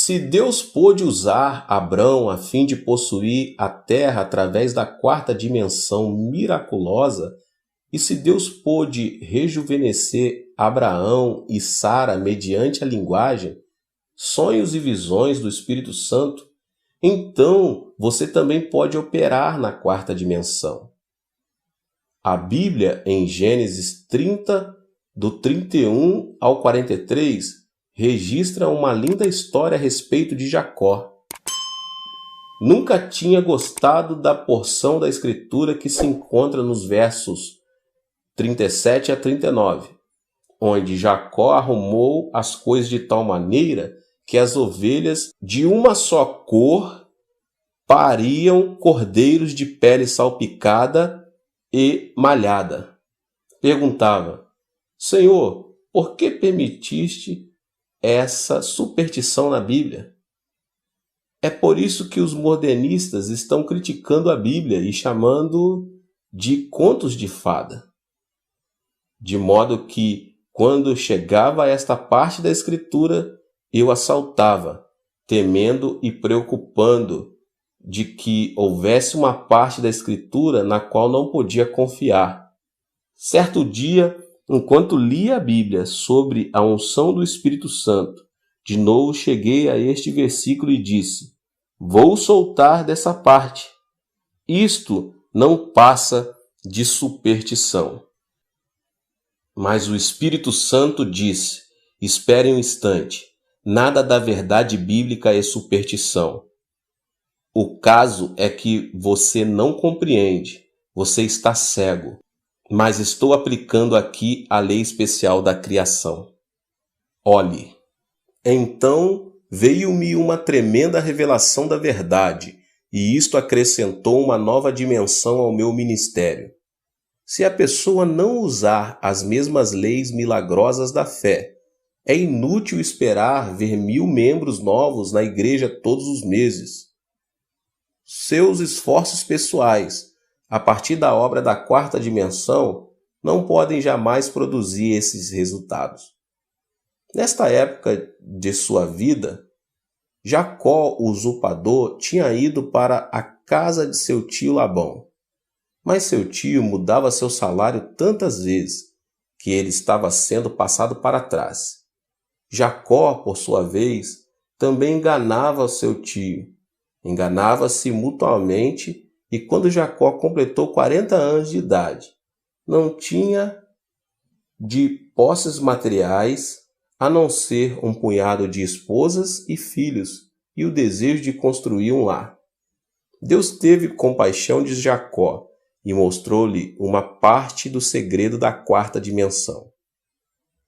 Se Deus pôde usar Abrão a fim de possuir a terra através da quarta dimensão miraculosa, e se Deus pôde rejuvenescer Abraão e Sara mediante a linguagem, sonhos e visões do Espírito Santo, então você também pode operar na quarta dimensão. A Bíblia, em Gênesis 30, do 31 ao 43, registra uma linda história a respeito de Jacó. Nunca tinha gostado da porção da Escritura que se encontra nos versos 37 a 39, onde Jacó arrumou as coisas de tal maneira que as ovelhas de uma só cor pariam cordeiros de pele salpicada e malhada. Perguntava: Senhor, por que permitiste essa superstição na Bíblia? É por isso que os modernistas estão criticando a Bíblia e chamando de contos de fada. De modo que, quando chegava a esta parte da Escritura, eu a saltava, temendo e preocupando de que houvesse uma parte da Escritura na qual não podia confiar. Certo dia, enquanto lia a Bíblia sobre a unção do Espírito Santo, de novo cheguei a este versículo e disse: vou soltar dessa parte. Isto não passa de superstição. Mas o Espírito Santo disse: espere um instante, nada da verdade bíblica é superstição. O caso é que você não compreende, você está cego. Mas estou aplicando aqui a lei especial da criação. Olhe, então veio-me uma tremenda revelação da verdade, e isto acrescentou uma nova dimensão ao meu ministério. Se a pessoa não usar as mesmas leis milagrosas da fé, é inútil esperar ver 1000 membros novos na igreja todos os meses. Seus esforços pessoais, a partir da obra da quarta dimensão, não podem jamais produzir esses resultados. Nesta época de sua vida, Jacó, o usurpador, tinha ido para a casa de seu tio Labão. Mas seu tio mudava seu salário tantas vezes que ele estava sendo passado para trás. Jacó, por sua vez, também enganava seu tio. Enganava-se mutuamente, e quando Jacó completou 40 anos de idade, não tinha de posses materiais a não ser um punhado de esposas e filhos e o desejo de construir um lar. Deus teve compaixão de Jacó e mostrou-lhe uma parte do segredo da quarta dimensão.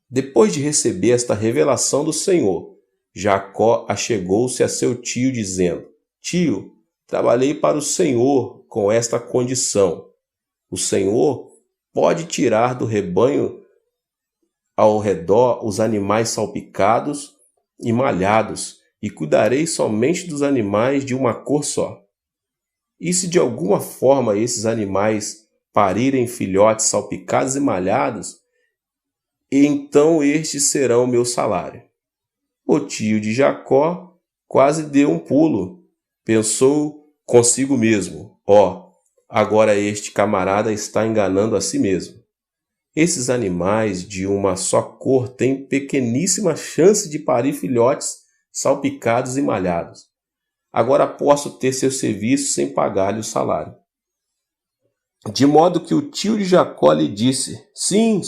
Depois de receber esta revelação do Senhor, Jacó achegou-se a seu tio dizendo: Tio, trabalhei para o Senhor com esta condição. O Senhor pode tirar do rebanho ao redor os animais salpicados e malhados, e cuidarei somente dos animais de uma cor só. E se de alguma forma esses animais parirem filhotes salpicados e malhados, então estes serão meu salário. O tio de Jacó quase deu um pulo. Pensou consigo mesmo: agora este camarada está enganando a si mesmo. Esses animais de uma só cor têm pequeníssima chance de parir filhotes salpicados e malhados. Agora posso ter seu serviço sem pagar-lhe o salário. De modo que o tio de Jacó lhe disse: sim,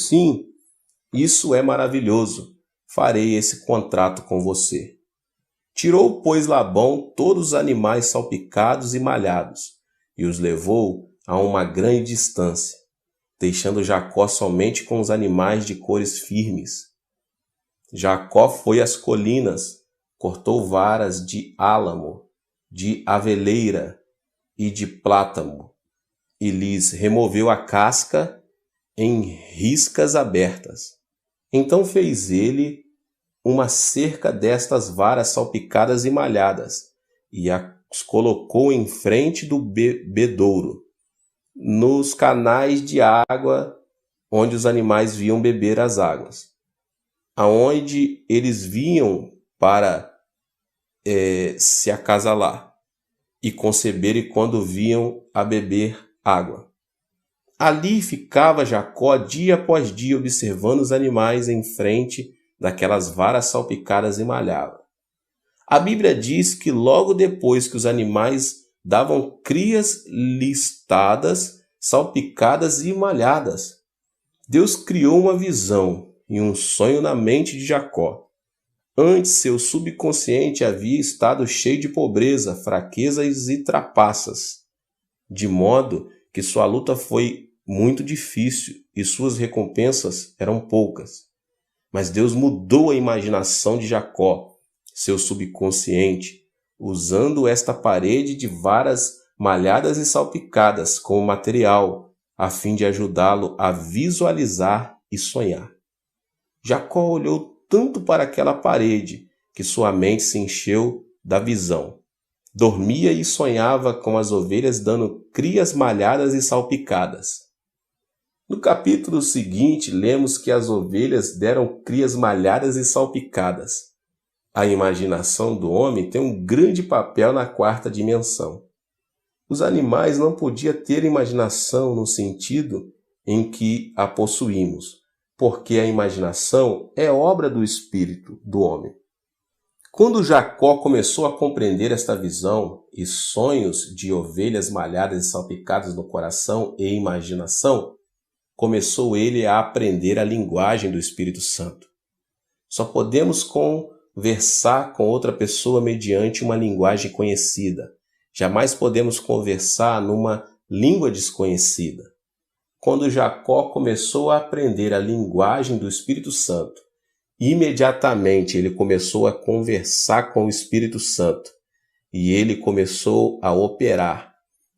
isso é maravilhoso. Farei esse contrato com você. Tirou, pois, Labão todos os animais salpicados e malhados e os levou a uma grande distância, deixando Jacó somente com os animais de cores firmes. Jacó foi às colinas, cortou varas de álamo, de aveleira e de plátano, e lhes removeu a casca em riscas abertas. Então fez ele uma cerca destas varas salpicadas e malhadas, e as colocou em frente do bebedouro, nos canais de água onde os animais vinham beber as águas. Aonde eles vinham para se acasalar e conceberem quando vinham a beber água. Ali ficava Jacó dia após dia observando os animais em frente daquelas varas salpicadas e malhava. A Bíblia diz que logo depois que os animais davam crias listadas, salpicadas e malhadas, Deus criou uma visão e um sonho na mente de Jacó. Antes, seu subconsciente havia estado cheio de pobreza, fraquezas e trapaças, de modo que sua luta foi muito difícil e suas recompensas eram poucas. Mas Deus mudou a imaginação de Jacó, seu subconsciente, usando esta parede de varas malhadas e salpicadas como material, a fim de ajudá-lo a visualizar e sonhar. Jacó olhou tanto para aquela parede que sua mente se encheu da visão. Dormia e sonhava com as ovelhas dando crias malhadas e salpicadas. No capítulo seguinte, lemos que as ovelhas deram crias malhadas e salpicadas. A imaginação do homem tem um grande papel na quarta dimensão. Os animais não podiam ter imaginação no sentido em que a possuímos, porque a imaginação é obra do espírito do homem. Quando Jacó começou a compreender esta visão e sonhos de ovelhas malhadas e salpicadas no coração e imaginação, começou ele a aprender a linguagem do Espírito Santo. Só podemos conversar com outra pessoa mediante uma linguagem conhecida. Jamais podemos conversar numa língua desconhecida. Quando Jacó começou a aprender a linguagem do Espírito Santo, imediatamente ele começou a conversar com o Espírito Santo e ele começou a operar.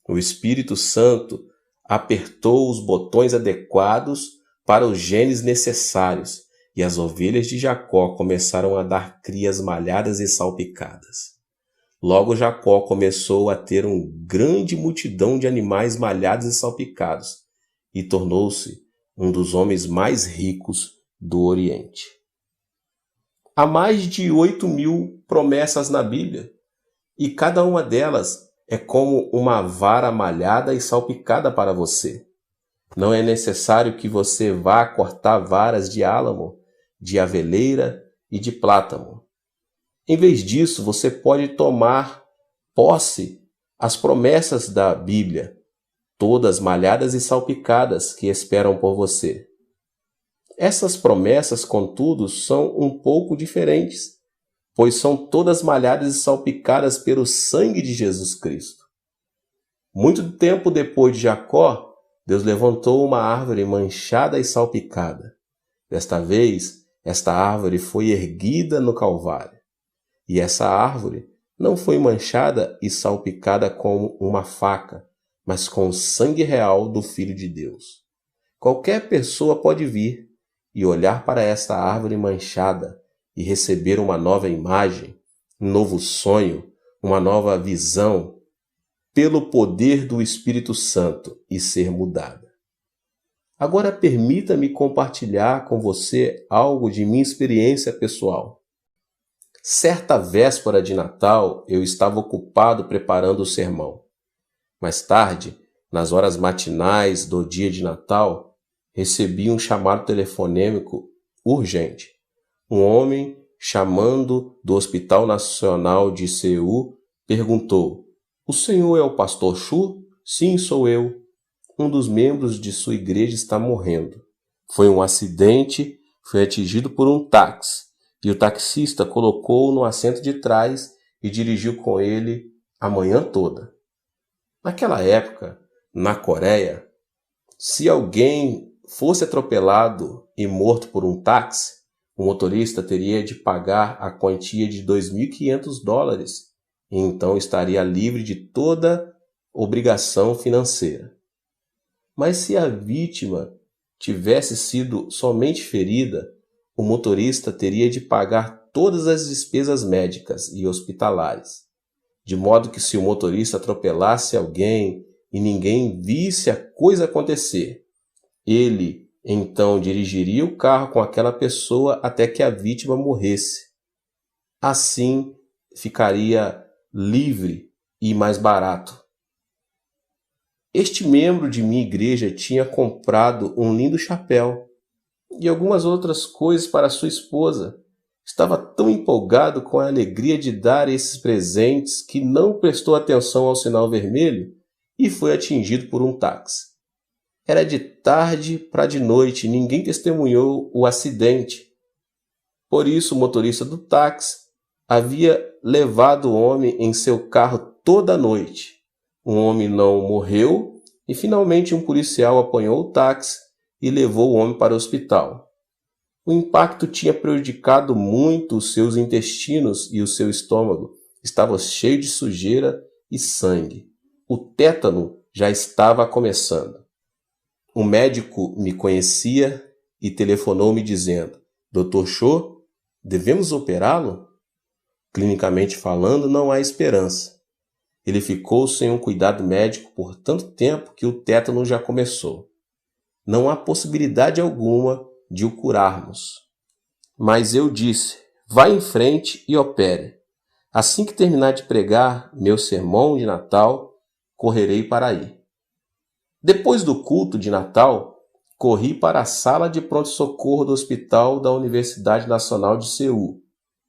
O Espírito Santo apertou os botões adequados para os genes necessários e as ovelhas de Jacó começaram a dar crias malhadas e salpicadas. Logo Jacó começou a ter uma grande multidão de animais malhados e salpicados e tornou-se um dos homens mais ricos do Oriente. Há mais de 8.000 promessas na Bíblia e cada uma delas é como uma vara malhada e salpicada para você. Não é necessário que você vá cortar varas de álamo, de aveleira e de plátano. Em vez disso, você pode tomar posse as promessas da Bíblia, todas malhadas e salpicadas que esperam por você. Essas promessas, contudo, são um pouco diferentes, pois são todas malhadas e salpicadas pelo sangue de Jesus Cristo. Muito tempo depois de Jacó, Deus levantou uma árvore manchada e salpicada. Desta vez, esta árvore foi erguida no Calvário. E essa árvore não foi manchada e salpicada com uma faca, mas com o sangue real do Filho de Deus. Qualquer pessoa pode vir e olhar para esta árvore manchada e receber uma nova imagem, um novo sonho, uma nova visão, pelo poder do Espírito Santo e ser mudada. Agora permita-me compartilhar com você algo de minha experiência pessoal. Certa véspera de Natal, eu estava ocupado preparando o sermão. Mais tarde, nas horas matinais do dia de Natal, recebi um chamado telefonêmico urgente. Um homem, chamando do Hospital Nacional de Seul, perguntou: "O senhor é o pastor Chu?" "Sim, sou eu. Um dos membros de sua igreja está morrendo. Foi um acidente, foi atingido por um táxi, e o taxista colocou-o no assento de trás e dirigiu com ele a manhã toda." Naquela época, na Coreia, se alguém fosse atropelado e morto por um táxi, o motorista teria de pagar a quantia de $2.500 e então estaria livre de toda obrigação financeira. Mas se a vítima tivesse sido somente ferida, o motorista teria de pagar todas as despesas médicas e hospitalares, de modo que se o motorista atropelasse alguém e ninguém visse a coisa acontecer, ele então dirigiria o carro com aquela pessoa até que a vítima morresse. Assim, ficaria livre e mais barato. Este membro de minha igreja tinha comprado um lindo chapéu e algumas outras coisas para sua esposa. Estava tão empolgado com a alegria de dar esses presentes que não prestou atenção ao sinal vermelho e foi atingido por um táxi. Era de tarde para de noite e ninguém testemunhou o acidente. Por isso, o motorista do táxi havia levado o homem em seu carro toda a noite. O homem não morreu e finalmente um policial apanhou o táxi e levou o homem para o hospital. O impacto tinha prejudicado muito os seus intestinos e o seu estômago estava cheio de sujeira e sangue. O tétano já estava começando. O médico me conhecia e telefonou me dizendo: Dr. Cho, devemos operá-lo? Clinicamente falando, não há esperança. Ele ficou sem um cuidado médico por tanto tempo que o tétano já começou. Não há possibilidade alguma de o curarmos. Mas eu disse: vá em frente e opere. Assim que terminar de pregar meu sermão de Natal, correrei para aí. Depois do culto de Natal, corri para a sala de pronto-socorro do Hospital da Universidade Nacional de Seul.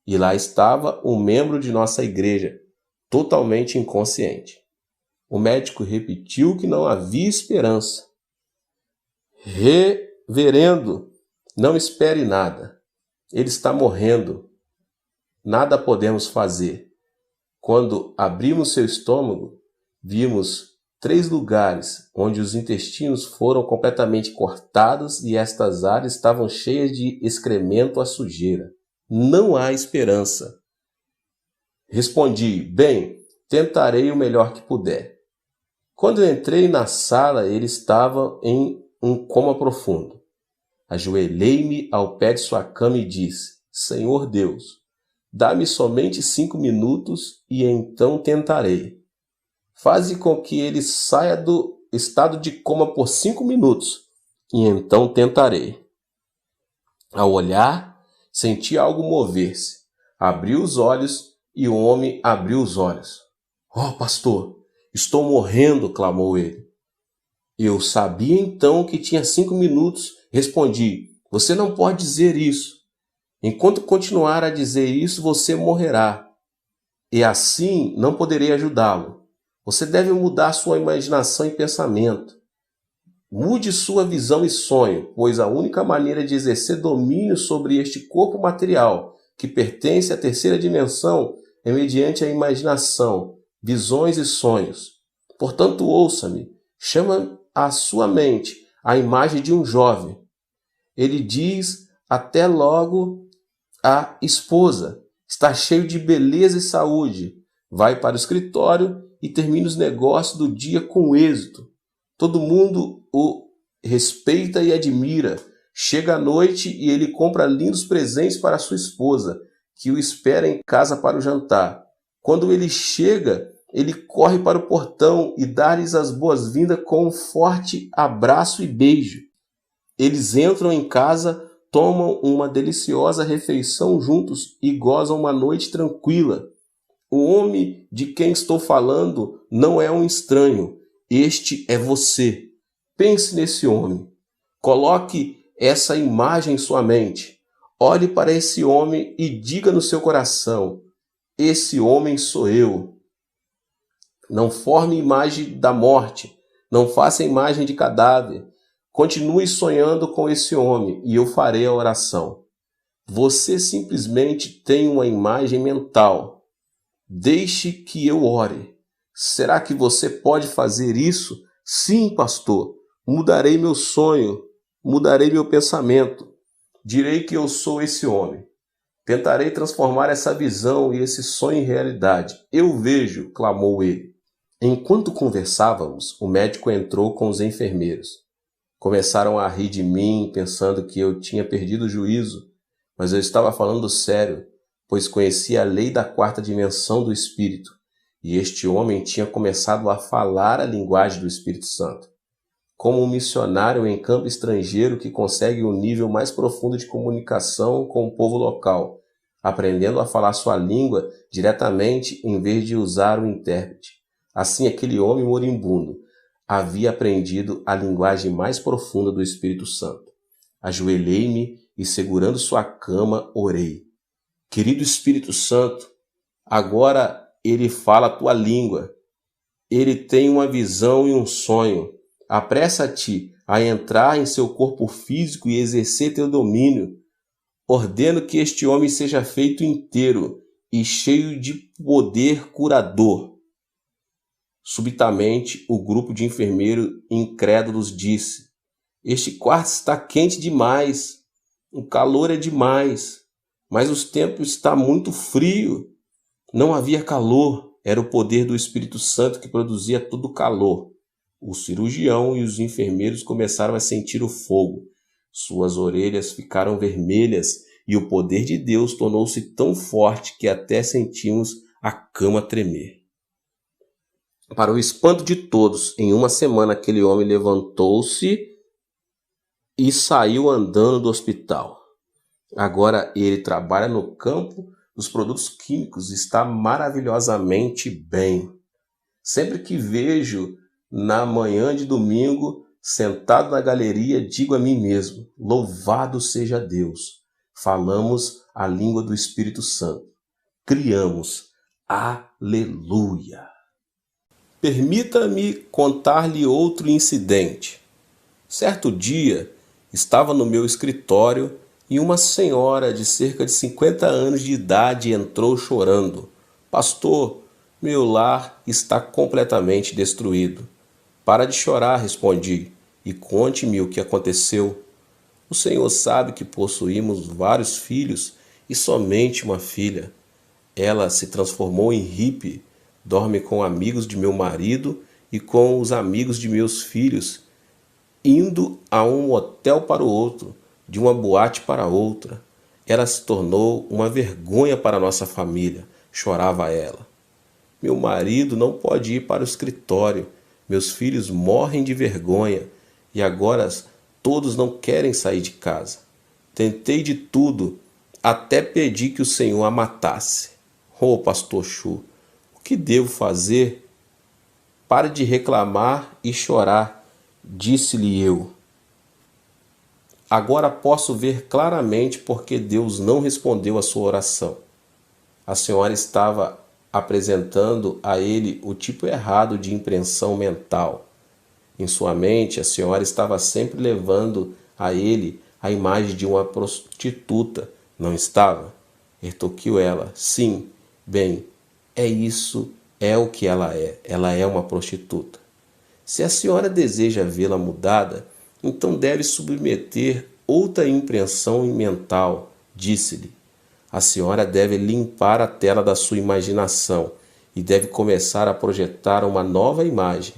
E lá estava um membro de nossa igreja, totalmente inconsciente. O médico repetiu que não havia esperança. Reverendo, não espere nada. Ele está morrendo. Nada podemos fazer. Quando abrimos seu estômago, vimos 3 lugares onde os intestinos foram completamente cortados e estas áreas estavam cheias de excremento à sujeira. Não há esperança. Respondi: bem, tentarei o melhor que puder. Quando eu entrei na sala, ele estava em um coma profundo. Ajoelhei-me ao pé de sua cama e disse: Senhor Deus, dá-me somente 5 minutos e então tentarei. Faze com que ele saia do estado de coma por 5 minutos e então tentarei. Ao olhar, senti algo mover-se. Abri os olhos e o homem abriu os olhos. Oh, pastor, estou morrendo, clamou ele. Eu sabia então que tinha 5 minutos. Respondi: você não pode dizer isso. Enquanto continuar a dizer isso, você morrerá. E assim não poderei ajudá-lo. Você deve mudar sua imaginação e pensamento. Mude sua visão e sonho, pois a única maneira de exercer domínio sobre este corpo material, que pertence à terceira dimensão, é mediante a imaginação, visões e sonhos. Portanto, ouça-me. Chama à sua mente a imagem de um jovem. Ele diz até logo à esposa: está cheio de beleza e saúde. Vai para o escritório e termina os negócios do dia com êxito. Todo mundo o respeita e admira. Chega à noite e ele compra lindos presentes para sua esposa, que o espera em casa para o jantar. Quando ele chega, ele corre para o portão e dá-lhes as boas-vindas com um forte abraço e beijo. Eles entram em casa, tomam uma deliciosa refeição juntos e gozam uma noite tranquila. O homem de quem estou falando não é um estranho. Este é você. Pense nesse homem. Coloque essa imagem em sua mente. Olhe para esse homem e diga no seu coração: esse homem sou eu. Não forme imagem da morte. Não faça imagem de cadáver. Continue sonhando com esse homem e eu farei a oração. Você simplesmente tem uma imagem mental. Deixe que eu ore. Será que você pode fazer isso? Sim, pastor. Mudarei meu sonho. Mudarei meu pensamento. Direi que eu sou esse homem. Tentarei transformar essa visão e esse sonho em realidade. Eu vejo, clamou ele. Enquanto conversávamos, o médico entrou com os enfermeiros. Começaram a rir de mim, pensando que eu tinha perdido o juízo, mas eu estava falando sério, pois conhecia a lei da 4ª dimensão do Espírito, e este homem tinha começado a falar a linguagem do Espírito Santo. Como um missionário em campo estrangeiro que consegue um nível mais profundo de comunicação com o povo local, aprendendo a falar sua língua diretamente em vez de usar o intérprete. Assim, aquele homem moribundo havia aprendido a linguagem mais profunda do Espírito Santo. Ajoelhei-me e, segurando sua cama, orei. Querido Espírito Santo, agora ele fala a tua língua. Ele tem uma visão e um sonho. Apressa-te a entrar em seu corpo físico e exercer teu domínio. Ordeno que este homem seja feito inteiro e cheio de poder curador. Subitamente, o grupo de enfermeiros incrédulos disse: este quarto está quente demais, o calor é demais, mas o tempo está muito frio. Não havia calor, era o poder do Espírito Santo que produzia todo o calor. O cirurgião e os enfermeiros começaram a sentir o fogo. Suas orelhas ficaram vermelhas e o poder de Deus tornou-se tão forte que até sentimos a cama tremer. Para o espanto de todos, em uma semana aquele homem levantou-se e saiu andando do hospital. Agora ele trabalha no campo dos produtos químicos e está maravilhosamente bem. Sempre que vejo na manhã de domingo, sentado na galeria, digo a mim mesmo: louvado seja Deus. Falamos a língua do Espírito Santo. Criamos. Aleluia! Permita-me contar-lhe outro incidente. Certo dia, estava no meu escritório e uma senhora de cerca de 50 anos de idade entrou chorando. Pastor, meu lar está completamente destruído. Para de chorar, respondi, e conte-me o que aconteceu. O Senhor sabe que possuímos vários filhos e somente uma filha. Ela se transformou em hippie, dorme com amigos de meu marido e com os amigos de meus filhos, indo a um hotel para o outro, de uma boate para outra. Ela se tornou uma vergonha para nossa família, chorava ela. Meu marido não pode ir para o escritório, meus filhos morrem de vergonha e agora todos não querem sair de casa. Tentei de tudo, até pedi que o Senhor a matasse. Oh, pastor Chu, o que devo fazer? Pare de reclamar e chorar, disse-lhe eu. Agora posso ver claramente porque Deus não respondeu a sua oração. A senhora estava apresentando a ele o tipo errado de impressão mental. Em sua mente, a senhora estava sempre levando a ele a imagem de uma prostituta, não estava? Retorquiu ela. Sim, bem, é isso, é o que ela é. Ela é uma prostituta. Se a senhora deseja vê-la mudada, então deve submeter outra impressão mental, disse-lhe. A senhora deve limpar a tela da sua imaginação e deve começar a projetar uma nova imagem.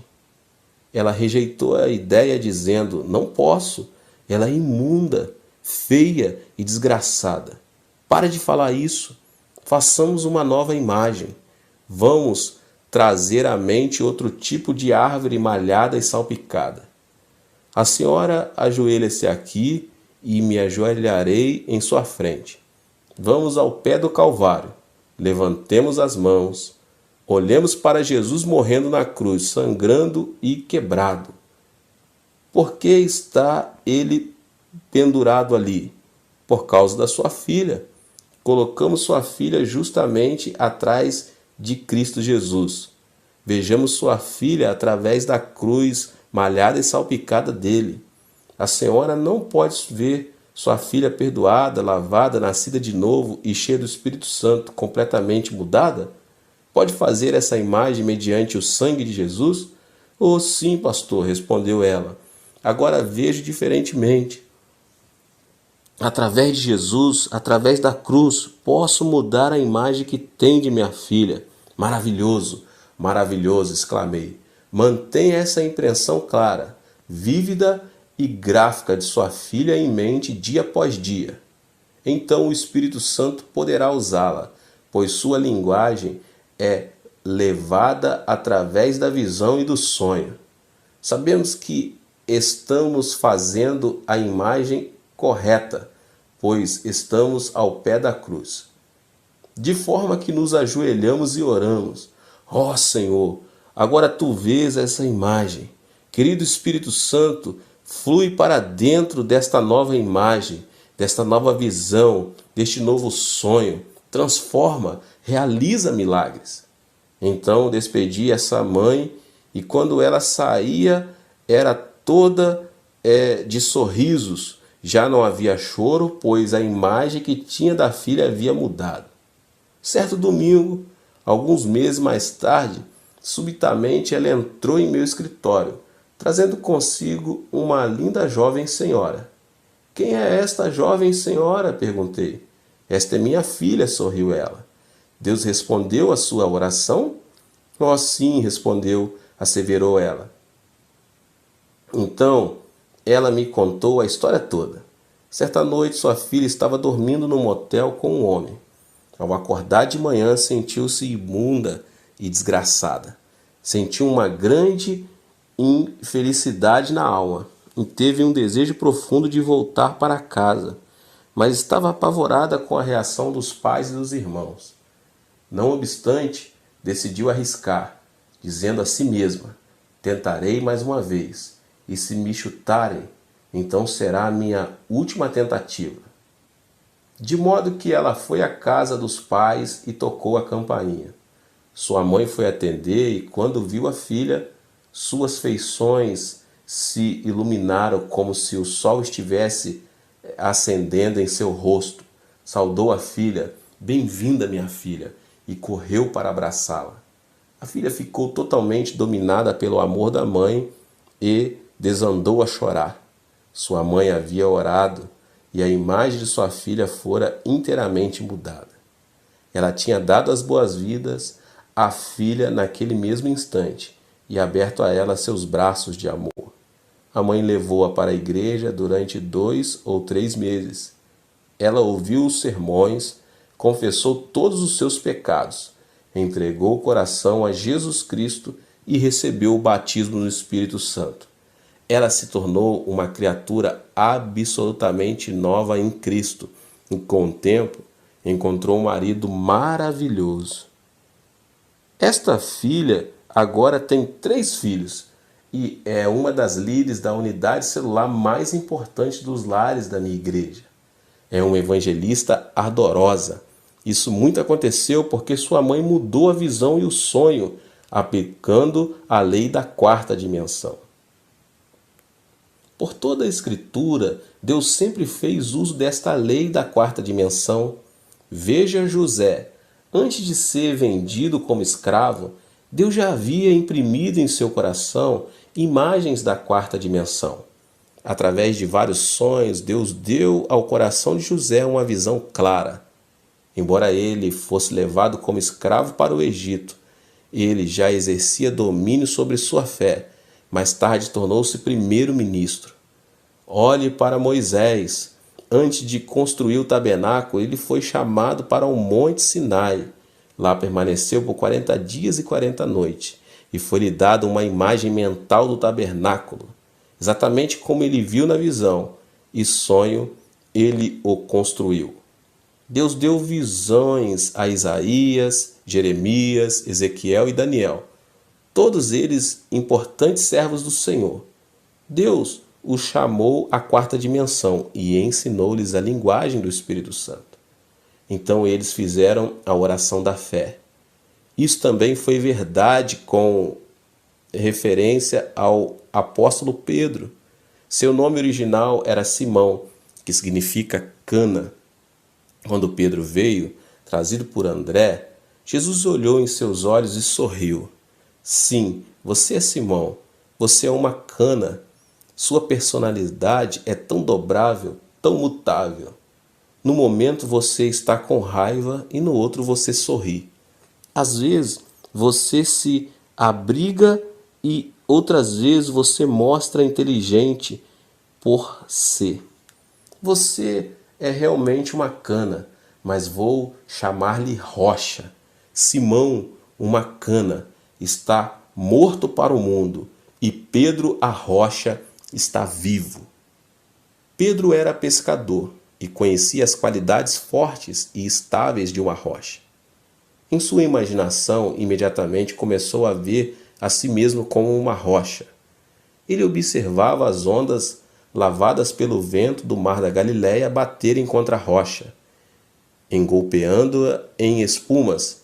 Ela rejeitou a ideia dizendo, não posso, ela é imunda, feia e desgraçada. Pare de falar isso, façamos uma nova imagem. Vamos trazer à mente outro tipo de árvore malhada e salpicada. A senhora ajoelha-se aqui e me ajoelharei em sua frente. Vamos ao pé do Calvário, levantemos as mãos, olhemos para Jesus morrendo na cruz, sangrando e quebrado. Por que está ele pendurado ali? Por causa da sua filha. Colocamos sua filha justamente atrás de Cristo Jesus. Vejamos sua filha através da cruz malhada e salpicada dele. A senhora não pode ver sua filha perdoada, lavada, nascida de novo e cheia do Espírito Santo, completamente mudada? Pode fazer essa imagem mediante o sangue de Jesus? Oh, sim, pastor, respondeu ela. Agora vejo diferentemente. Através de Jesus, através da cruz, posso mudar a imagem que tem de minha filha. Maravilhoso, maravilhoso, exclamei. Mantenha essa impressão clara, vívida e gráfica de sua filha em mente dia após dia. Então o Espírito Santo poderá usá-la, pois sua linguagem é levada através da visão e do sonho. Sabemos que estamos fazendo a imagem correta, pois estamos ao pé da cruz. de forma que nos ajoelhamos e oramos. Ó Senhor, agora tu vês essa imagem. Querido Espírito Santo, flui para dentro desta nova imagem, desta nova visão, deste novo sonho. Transforma, realiza milagres. Então despedi essa mãe e quando ela saía era toda de sorrisos. Já não havia choro, pois a imagem que tinha da filha havia mudado. Certo domingo, alguns meses mais tarde, subitamente ela entrou em meu escritório, trazendo consigo uma linda jovem senhora. Quem é esta jovem senhora? Perguntei. Esta é minha filha, sorriu ela. Deus respondeu a sua oração? Oh, sim, respondeu, asseverou ela. Então, ela me contou a história toda. Certa noite, sua filha estava dormindo no motel com um homem. Ao acordar de manhã, sentiu-se imunda e desgraçada. Sentiu uma grande infelicidade na alma e teve um desejo profundo de voltar para casa, mas estava apavorada com a reação dos pais e dos irmãos. Não obstante, decidiu arriscar, dizendo a si mesma: tentarei mais uma vez, e se me chutarem, então será a minha última tentativa. De modo que ela foi à casa dos pais e tocou a campainha. Sua mãe foi atender e, quando viu a filha, suas feições se iluminaram como se o sol estivesse acendendo em seu rosto. Saudou a filha: bem-vinda, minha filha, e correu para abraçá-la. A filha ficou totalmente dominada pelo amor da mãe e desandou a chorar. Sua mãe havia orado e a imagem de sua filha fora inteiramente mudada. Ela tinha dado as boas-vindas à filha naquele mesmo instante e aberto a ela seus braços de amor. A mãe levou-a para a igreja durante 2 ou 3 meses. Ela ouviu os sermões, confessou todos os seus pecados, entregou o coração a Jesus Cristo e recebeu o batismo no Espírito Santo. Ela se tornou uma criatura absolutamente nova em Cristo e, com o tempo, encontrou um marido maravilhoso. Esta filha agora tem 3 filhos e é uma das líderes da unidade celular mais importante dos lares da minha igreja. É uma evangelista ardorosa. Isso muito aconteceu porque sua mãe mudou a visão e o sonho, aplicando a lei da 4ª dimensão. Por toda a Escritura, Deus sempre fez uso desta lei da 4ª dimensão. Veja José. Antes de ser vendido como escravo, Deus já havia imprimido em seu coração imagens da 4ª dimensão. Através de vários sonhos, Deus deu ao coração de José uma visão clara. Embora ele fosse levado como escravo para o Egito, ele já exercia domínio sobre sua fé. Mais tarde tornou-se primeiro-ministro. Olhe para Moisés. Antes de construir o tabernáculo, ele foi chamado para o Monte Sinai. Lá permaneceu por 40 dias e 40 noites, e foi-lhe dada uma imagem mental do tabernáculo. Exatamente como ele viu na visão e sonho, ele o construiu. Deus deu visões a Isaías, Jeremias, Ezequiel e Daniel, todos eles importantes servos do Senhor. Deus os chamou à 4ª dimensão e ensinou-lhes a linguagem do Espírito Santo. Então eles fizeram a oração da fé. Isso também foi verdade com referência ao apóstolo Pedro. Seu nome original era Simão, que significa cana. Quando Pedro veio, trazido por André, Jesus olhou em seus olhos e sorriu. Sim, você é Simão, você é uma cana. Sua personalidade é tão dobrável, tão mutável. No momento você está com raiva e no outro você sorri. Às vezes você se abriga e outras vezes você mostra inteligente por ser. Você é realmente uma cana, mas vou chamar-lhe rocha. Simão, uma cana, está morto para o mundo e Pedro, a rocha, está vivo. Pedro era pescador. e conhecia as qualidades fortes e estáveis de uma rocha. Em sua imaginação, imediatamente começou a ver a si mesmo como uma rocha. Ele observava as ondas lavadas pelo vento do mar da Galileia baterem contra a rocha, engolpeando-a em espumas,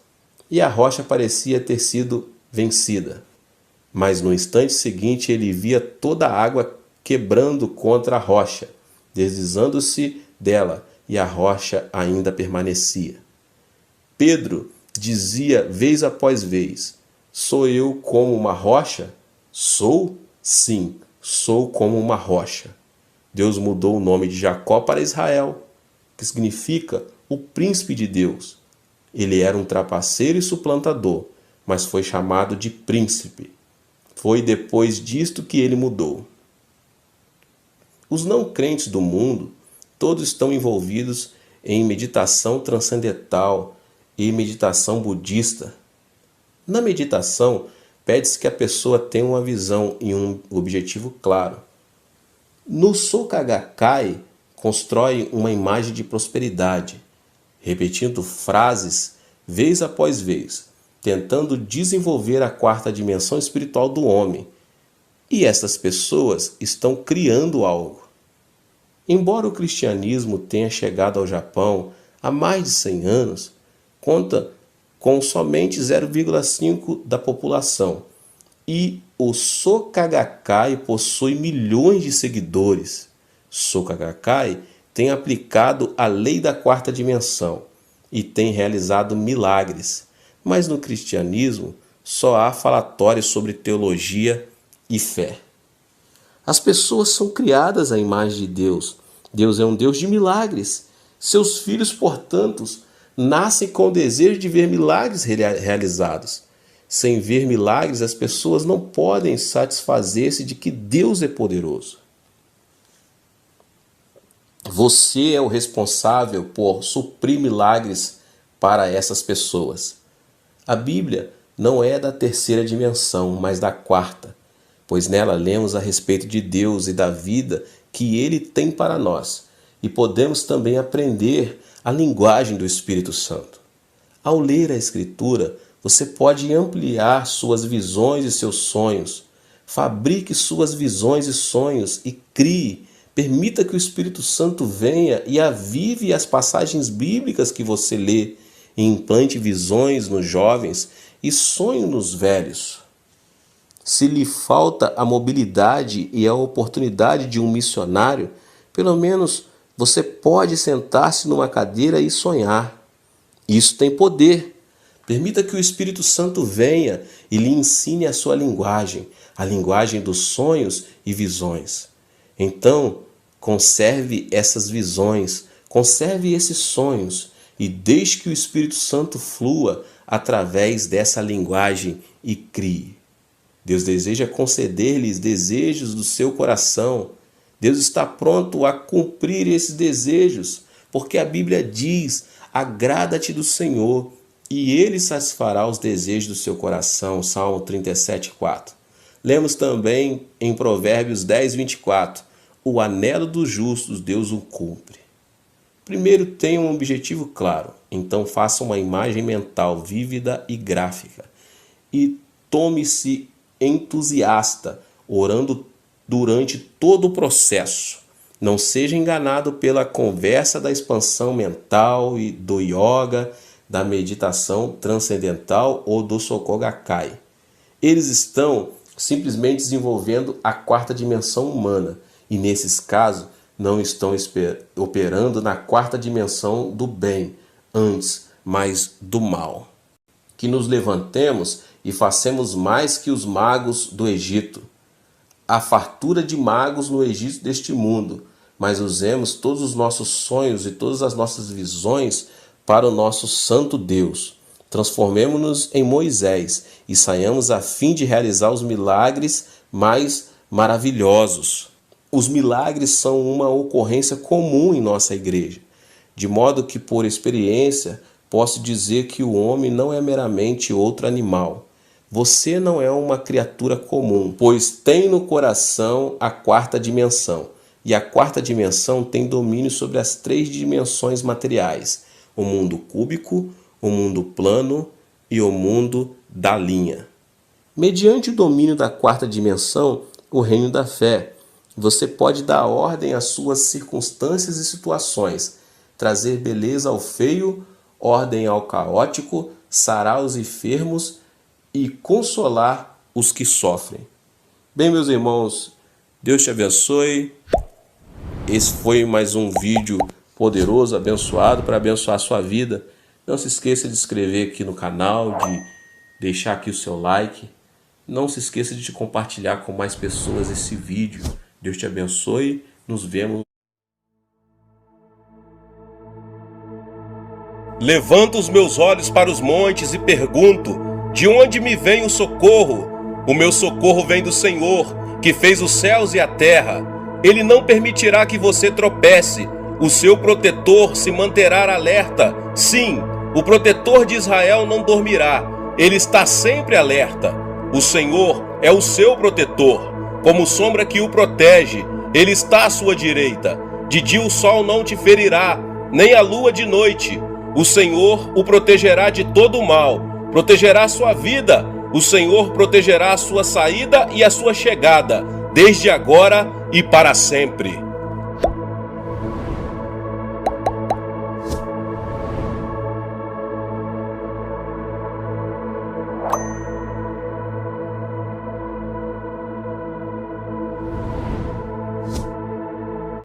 e a rocha parecia ter sido vencida. Mas no instante seguinte ele via toda a água quebrando contra a rocha, deslizando-se dela, e a rocha ainda permanecia. Pedro dizia vez após vez: sou eu como uma rocha? Sou? Sim, sou como uma rocha. Deus mudou o nome de Jacó para Israel, que significa o príncipe de Deus. Ele era um trapaceiro e suplantador, mas foi chamado de príncipe. Foi depois disto que ele mudou. Os não crentes do mundo, todos estão envolvidos em meditação transcendental e meditação budista. Na meditação, pede-se que a pessoa tenha uma visão e um objetivo claro. No Soka Gakkai, constrói uma imagem de prosperidade, repetindo frases vez após vez, tentando desenvolver a quarta dimensão espiritual do homem. E essas pessoas estão criando algo. Embora o cristianismo tenha chegado ao Japão há mais de 100 anos, conta com somente 0,5% da população. E o Soka Gakkai possui milhões de seguidores. Soka Gakkai tem aplicado a lei da quarta dimensão e tem realizado milagres. Mas no cristianismo só há falatórios sobre teologia e fé. As pessoas são criadas à imagem de Deus. Deus é um Deus de milagres. Seus filhos, portanto, nascem com o desejo de ver milagres realizados. Sem ver milagres, as pessoas não podem satisfazer-se de que Deus é poderoso. Você é o responsável por suprir milagres para essas pessoas. A Bíblia não é da terceira dimensão, mas da quarta, pois nela lemos a respeito de Deus e da vida que Ele tem para nós, e podemos também aprender a linguagem do Espírito Santo. Ao ler a Escritura, você pode ampliar suas visões e seus sonhos. Fabrique suas visões e sonhos e crie. Permita que o Espírito Santo venha e avive as passagens bíblicas que você lê e implante visões nos jovens e sonho nos velhos. Se lhe falta a mobilidade e a oportunidade de um missionário, pelo menos você pode sentar-se numa cadeira e sonhar. Isso tem poder. Permita que o Espírito Santo venha e lhe ensine a sua linguagem, a linguagem dos sonhos e visões. Então, conserve essas visões, conserve esses sonhos e deixe que o Espírito Santo flua através dessa linguagem e crie. Deus deseja conceder-lhes desejos do seu coração. Deus está pronto a cumprir esses desejos, porque a Bíblia diz: agrada-te do Senhor e Ele satisfará os desejos do seu coração. Salmo 37:4. Lemos também em Provérbios 10:24. O anelo dos justos Deus o cumpre. Primeiro tenha um objetivo claro, então faça uma imagem mental vívida e gráfica. E tome-se entusiasta, orando durante todo o processo. Não seja enganado pela conversa da expansão mental e do yoga, da meditação transcendental ou do Soka Gakkai. Eles estão simplesmente desenvolvendo a quarta dimensão humana e, nesses casos, não estão operando na quarta dimensão do bem, antes, mas do mal. Que nos levantemos e façamos mais que os magos do Egito. Há fartura de magos no Egito deste mundo, mas usemos todos os nossos sonhos e todas as nossas visões para o nosso santo Deus. Transformemo-nos em Moisés e saiamos a fim de realizar os milagres mais maravilhosos. Os milagres são uma ocorrência comum em nossa igreja, de modo que, por experiência, posso dizer que o homem não é meramente outro animal. Você não é uma criatura comum, pois tem no coração a quarta dimensão, E a quarta dimensão tem domínio sobre as 3 dimensões materiais: o mundo cúbico, o mundo plano e o mundo da linha. Mediante o domínio da quarta dimensão, o reino da fé, você pode dar ordem às suas circunstâncias e situações, trazer beleza ao feio, ordem ao caótico, sarar os enfermos e consolar os que sofrem. Bem, meus irmãos, Deus te abençoe. Esse foi mais um vídeo poderoso, abençoado, para abençoar a sua vida. Não se esqueça de se inscrever aqui no canal, de deixar aqui o seu like. Não se esqueça de compartilhar com mais pessoas esse vídeo. Deus te abençoe. Nos vemos. Levanto os meus olhos para os montes e pergunto: de onde me vem o socorro? O meu socorro vem do Senhor, que fez os céus e a terra. Ele não permitirá que você tropece. O seu protetor se manterá alerta. Sim, o protetor de Israel não dormirá. Ele está sempre alerta. O Senhor é o seu protetor, como sombra que o protege. Ele está à sua direita. De dia o sol não te ferirá, nem a lua de noite. O Senhor o protegerá de todo o mal, protegerá a sua vida. O Senhor protegerá a sua saída e a sua chegada, desde agora e para sempre.